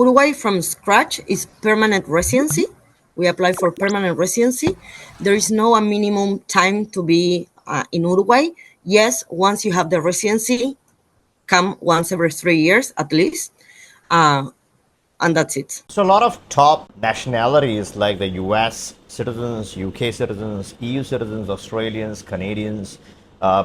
Uruguay from scratch is permanent residency. We apply for permanent residency. There is no a minimum time to be in Uruguay. Yes, once you have the residency, come once every 3 years at least, and that's it. So a lot of top nationalities like the US citizens, UK citizens, EU citizens, Australians, Canadians,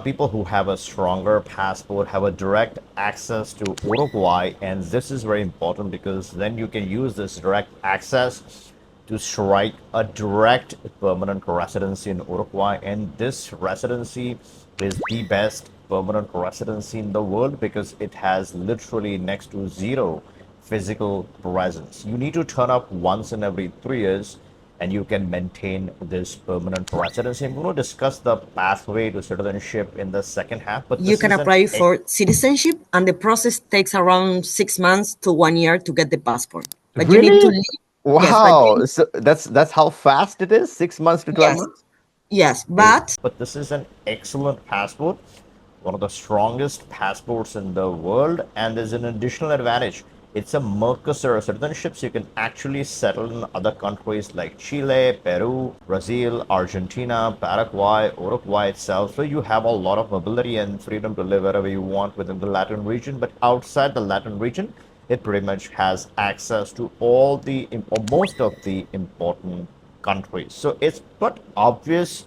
people who have a stronger passport have a direct access to Uruguay. And this is very important because then you can use this direct access to strike a direct permanent residency in Uruguay. And this residency is the best permanent residency in the world because it has literally next to zero physical presence. You need to turn up once in every 3 years and you can maintain this permanent residency. I'm going to discuss the pathway to citizenship in the second half, but You this can is an apply for citizenship, and the process takes around 6 months to 1 year to get the passport. But you need to really leave. Yes, but wow. So that's how fast it is. 6 months to 12 yes, months. yes, Great. but But this is an excellent passport, one of the strongest passports in the world, and there's an additional advantage. It's a Mercosur citizenship, so you can actually settle in other countries like Chile, Peru, Brazil, Argentina, Paraguay, Uruguay itself. So you have a lot of mobility and freedom to live wherever you want within the Latin region. But outside the Latin region, it pretty much has access to all the or most of the important countries. So it's but obvious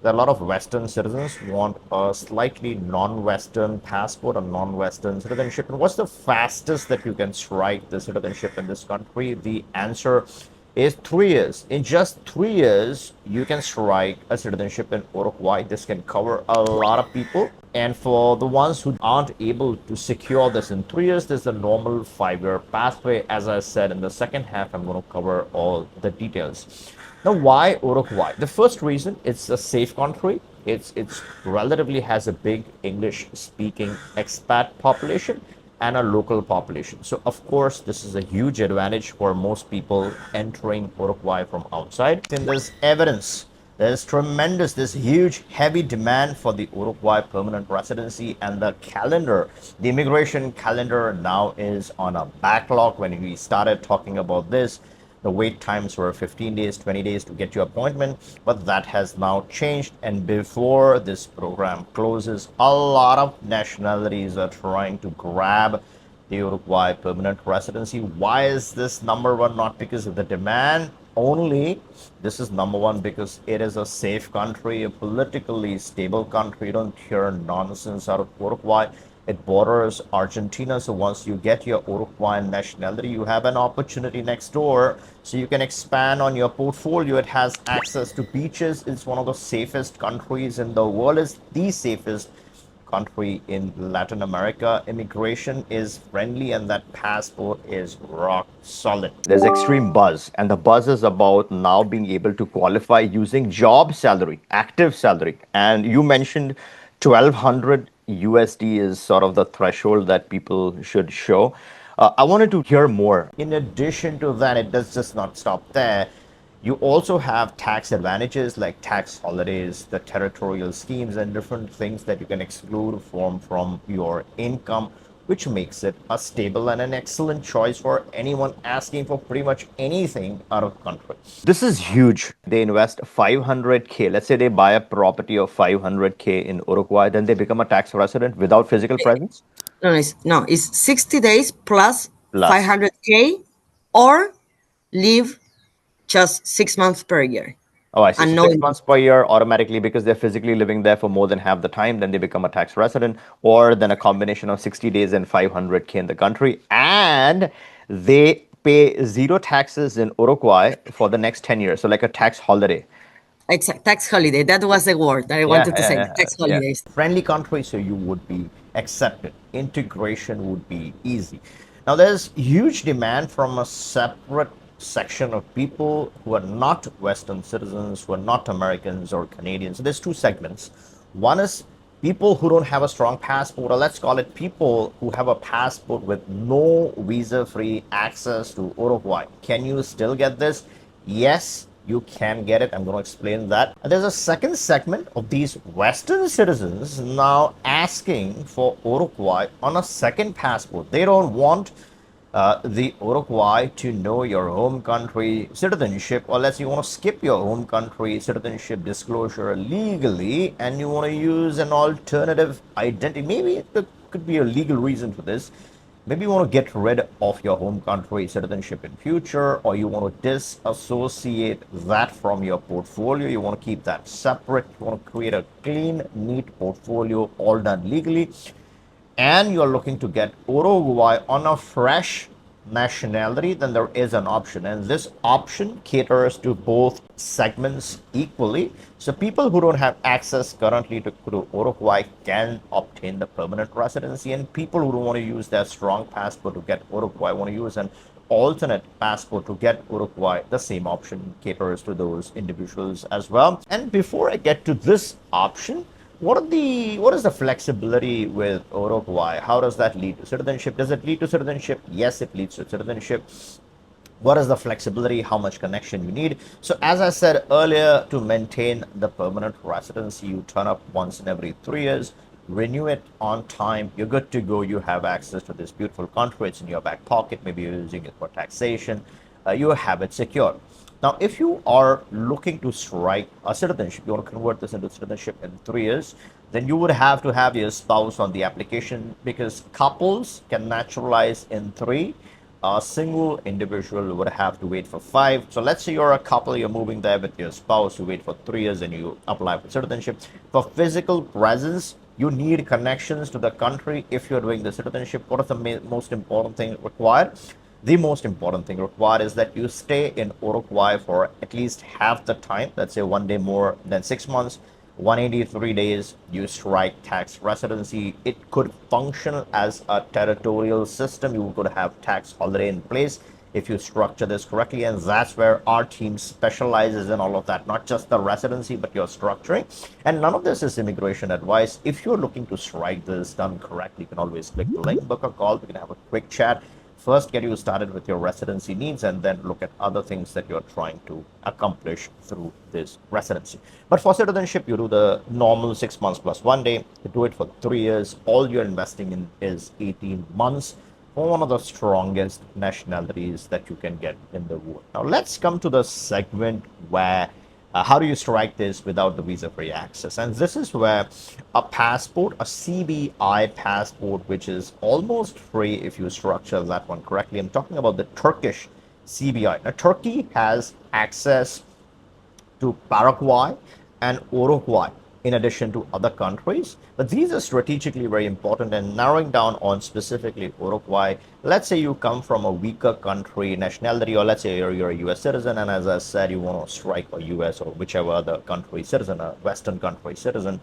that a lot of Western citizens want a slightly non-Western passport or non-Western citizenship. And what's the fastest that you can strike the citizenship in this country? The answer is 3 years. In just 3 years, you can strike a citizenship in Uruguay. This can cover a lot of people. And for the ones who aren't able to secure this in 3 years, there's a normal 5-year pathway. As I said, in the second half, I'm going to cover all the details. Now, why Uruguay? The first reason, it's a safe country. It's relatively has a big English speaking expat population and a local population. So of course, this is a huge advantage for most people entering Uruguay from outside. And there's evidence. There's tremendous, this huge, heavy demand for the Uruguay permanent residency, and the calendar, the immigration calendar now is on a backlog. When we started talking about this, the wait times were 15 days, 20 days to get your appointment, but that has now changed. And before this program closes, a lot of nationalities are trying to grab the Uruguay permanent residency. Why is this number one? Not because of the demand only. This is number one because it is a safe country, a politically stable country. You don't hear nonsense out of Uruguay. It borders Argentina, so once you get your Uruguayan nationality, you have an opportunity next door. So you can expand on your portfolio. It has access to beaches. It's one of the safest countries in the world. It's the safest country in Latin America. Immigration is friendly, and that passport is rock solid. There's extreme buzz, and the buzz is about now being able to qualify using job salary, active salary. And you mentioned 1200 USD is sort of the threshold that people should show. I wanted to hear more. In addition to that, it does just not stop there. You also have tax advantages like tax holidays, the territorial schemes, and different things that you can exclude from your income, which makes it a stable and an excellent choice for anyone asking for pretty much anything out of country. This is huge. They invest 500K. Let's say they buy a property of 500K in Uruguay, then they become a tax resident without physical presence? no, it's 60 days plus Plus. 500K, or leave just 6 months per year, Oh, I see. and So no 6 months per year automatically because they're physically living there for more than half the time, then they become a tax resident, or then a combination of 60 days and 500K in the country. And they pay zero taxes in Uruguay for the next 10 years. So like a tax holiday. exact tax holiday. That was the word that I Yeah, wanted to yeah, say. yeah, Tax yeah. holidays. Friendly country, so you would be accepted. Integration would be easy. Now, there's huge demand from a separate section of people who are not Western citizens, who are not Americans or Canadians. So there's two segments. One is people who don't have a strong passport, or let's call it people who have a passport with no visa-free access to Uruguay. Can you still get this? Yes, you can get it. I'm going to explain that. And there's a second segment of these Western citizens now asking for Uruguay on a second passport. They don't want the Uruguay to know your home country citizenship, or let's say you want to skip your home country citizenship disclosure legally and you want to use an alternative identity. Maybe there could be a legal reason for this. Maybe you want to get rid of your home country citizenship in future, or you want to disassociate that from your portfolio. You want to keep that separate. You want to create a clean, neat portfolio, all done legally, and you're looking to get Uruguay on a fresh nationality, then there is an option. And this option caters to both segments equally. So people who don't have access currently to Uruguay can obtain the permanent residency, and people who don't want to use their strong passport to get Uruguay want to use an alternate passport to get Uruguay. The same option caters to those individuals as well. And before I get to this option, what is the flexibility with Uruguay? How does that lead to citizenship? Does it lead to citizenship? Yes, it leads to citizenship. What is the flexibility? How much connection you need? So as I said earlier, to maintain the permanent residency, you turn up once in every 3 years, renew it on time, you're good to go. You have access to this beautiful country. It's in your back pocket. Maybe you're using it for taxation. You have it secured. Now, if you are looking to strike a citizenship, you want to convert this into citizenship in 3 years, then you would have to have your spouse on the application, because couples can naturalize in three. A single individual would have to wait for 5. So let's say you're a couple, you're moving there with your spouse, you wait for 3 years and you apply for citizenship. For physical presence, you need connections to the country. If you're doing the citizenship, what is the most important thing required? The most important thing required is that you stay in Uruguay for at least half the time. Let's say 1 day more than 6 months, 183 days, you strike tax residency. It could function as a territorial system. You could have tax holiday in place if you structure this correctly. And that's where our team specializes in all of that, not just the residency, but your structuring. And none of this is immigration advice. If you're looking to strike this done correctly, you can always click the link, book a call. We can have a quick chat. First, get you started with your residency needs, and then look at other things that you're trying to accomplish through this residency. But for citizenship, you do the normal 6 months plus 1 day. You do it for 3 years. All you're investing in is 18 months for one of the strongest nationalities that you can get in the world. Now, let's come to the segment where how do you strike this without the visa-free access? And this is where a passport, a CBI passport, which is almost free if you structure that one correctly. I'm talking about the Turkish CBI. Now, Turkey has access to Paraguay and Uruguay in addition to other countries. But these are strategically very important, and narrowing down on specifically Uruguay. Let's say you come from a weaker country nationality, or let's say you're a US citizen, and as I said, you want to strike a US or whichever other country citizen, a Western country citizen,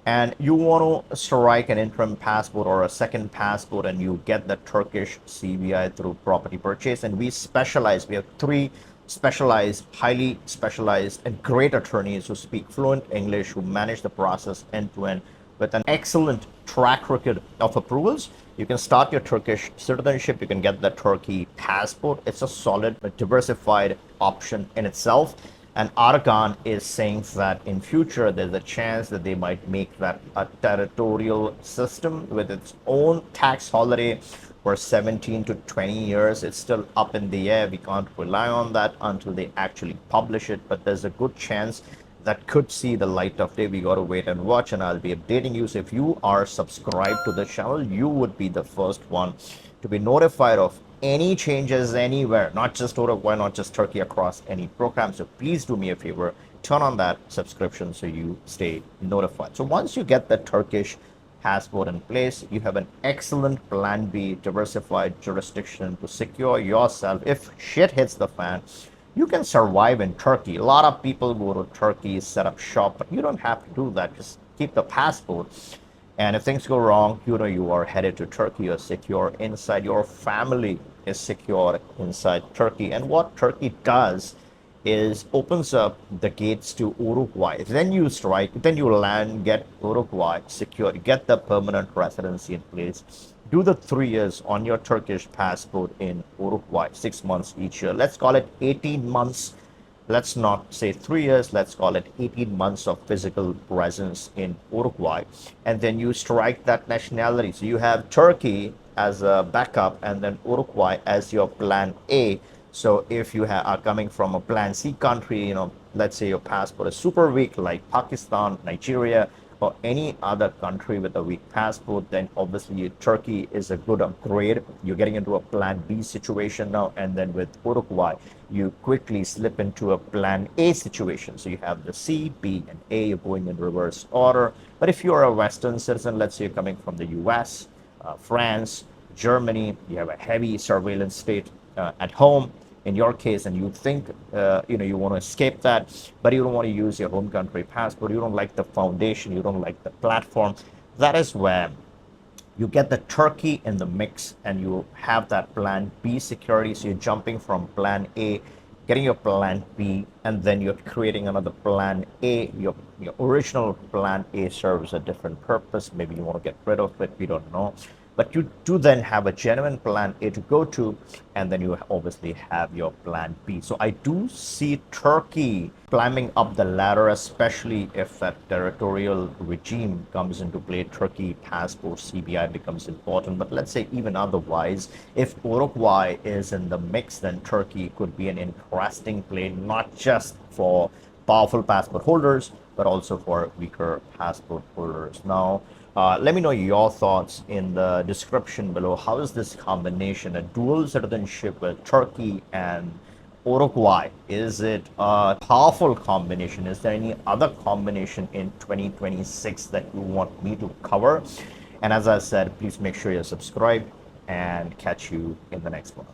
and you want to strike an interim passport or a second passport, and you get the Turkish CBI through property purchase. And we specialize, we have three specialized, highly specialized, and great attorneys who speak fluent English, who manage the process end to end with an excellent track record of approvals. You can start your Turkish citizenship, you can get the Turkey passport. It's a solid, diversified option in itself. And Argan is saying that in future there's a chance that they might make that a territorial system with its own tax holiday for 17 to 20 years. It's still up in the air. We can't rely on that until they actually publish it, but there's a good chance that could see the light of day. We got to wait and watch, and I'll be updating you. So if you are subscribed to the channel, you would be the first one to be notified of any changes anywhere, not just Uruguay, not just Turkey, across any program. So please do me a favor, turn on that subscription so you stay notified. So once you get the Turkish passport in place, you have an excellent plan B, diversified jurisdiction to secure yourself. If shit hits the fan, you can survive in Turkey. A lot of people go to Turkey, set up shop, but you don't have to do that. Just keep the passport. And if things go wrong, you know you are headed to Turkey. You're secure inside. Your family is secure inside Turkey. And what Turkey does is opens up the gates to Uruguay. Then you strike, then you land, get Uruguay secured, get the permanent residency in place. Do the 3 years on your Turkish passport in Uruguay, 6 months each year. Let's call it 18 months. Let's not say 3 years, let's call it 18 months of physical presence in Uruguay. And then you strike that nationality. So you have Turkey as a backup and then Uruguay as your plan A. So if you are coming from a plan C country, let's say your passport is super weak, like Pakistan, Nigeria, or any other country with a weak passport, then obviously Turkey is a good upgrade. You're getting into a plan B situation now, and then with Uruguay, you quickly slip into a plan A situation. So you have the C, B, and A, you're going in reverse order. But if you're a Western citizen, let's say you're coming from the US, France, Germany, you have a heavy surveillance state at home in your case, and you think you want to escape that, but you don't want to use your home country passport, you don't like the foundation, you don't like the platform. That is where you get the Turkey in the mix, and you have that plan B security. So you're jumping from plan A, getting your plan B, and then you're creating another plan A. Your original plan A serves a different purpose. Maybe you want to get rid of it, we don't know. But you do then have a genuine plan A to go to, and then you obviously have your plan B. So I do see Turkey climbing up the ladder, especially if that territorial regime comes into play. Turkey passport CBI becomes important. But let's say even otherwise, if Uruguay is in the mix, then Turkey could be an interesting play, not just for powerful passport holders, but also for weaker passport holders. Now, let me know your thoughts in the description below. How is this combination, a dual citizenship with Turkey and Uruguay? Is it a powerful combination? Is there any other combination in 2026 that you want me to cover? And as I said, please make sure you're subscribed, and catch you in the next one.